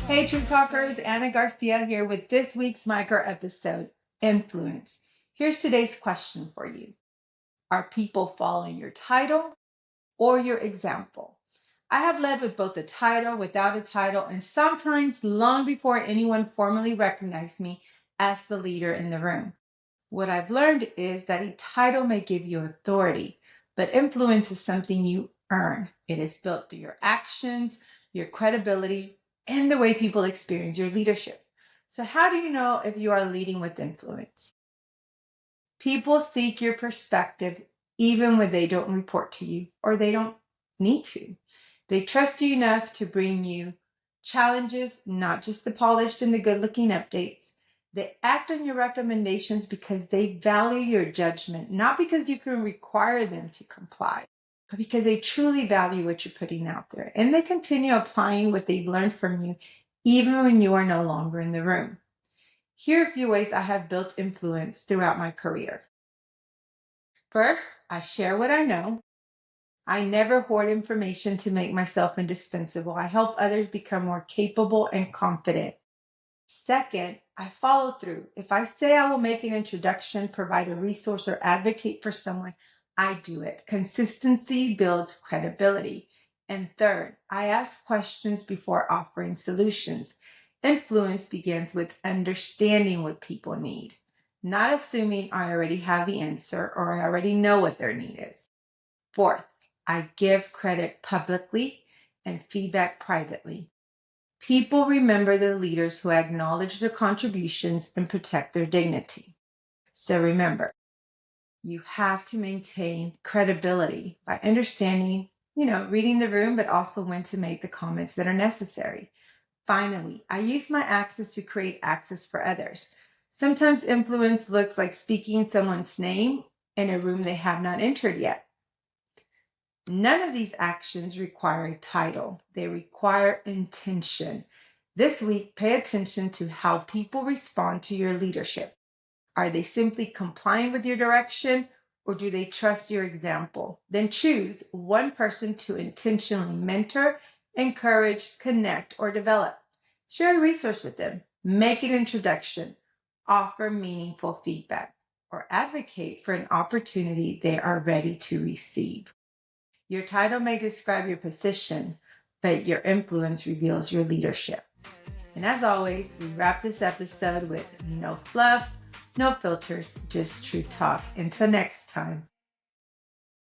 Hey, True Talkers, Anna Garcia here with this week's micro episode, Influence. Here's today's question for you. Are people following your title or your example? I have led with both a title, without a title, and sometimes long before anyone formally recognized me as the leader in the room. What I've learned is that a title may give you authority, but influence is something you earn. It is built through your actions, your credibility, and the way people experience your leadership. So, how do you know if you are leading with influence? People seek your perspective even when they don't report to you or they don't need to. They trust you enough to bring you challenges, not just the polished and the good looking updates. They act on your recommendations because they value your judgment, not because you can require them to comply, but because they truly value what you're putting out there. And they continue applying what they've learned from you, even when you are no longer in the room. Here are a few ways I have built influence throughout my career. First, I share what I know. I never hoard information to make myself indispensable. I help others become more capable and confident. Second, I follow through. If I say I will make an introduction, provide a resource, or advocate for someone, I do it. Consistency builds credibility. And third, I ask questions before offering solutions. Influence begins with understanding what people need, not assuming I already have the answer or I already know what their need is. Fourth, I give credit publicly and feedback privately. People remember the leaders who acknowledge their contributions and protect their dignity. So remember, you have to maintain credibility by understanding, reading the room, but also when to make the comments that are necessary. Finally, I use my access to create access for others. Sometimes influence looks like speaking someone's name in a room they have not entered yet. None of these actions require a title. They require intention. This week, pay attention to how people respond to your leadership. Are they simply complying with your direction or do they trust your example? Then choose one person to intentionally mentor, encourage, connect, or develop. Share a resource with them. Make an introduction. Offer meaningful feedback or advocate for an opportunity they are ready to receive. Your title may describe your position, but your influence reveals your leadership. And as always, we wrap this episode with no fluff, no filters, just true talk. Until next time.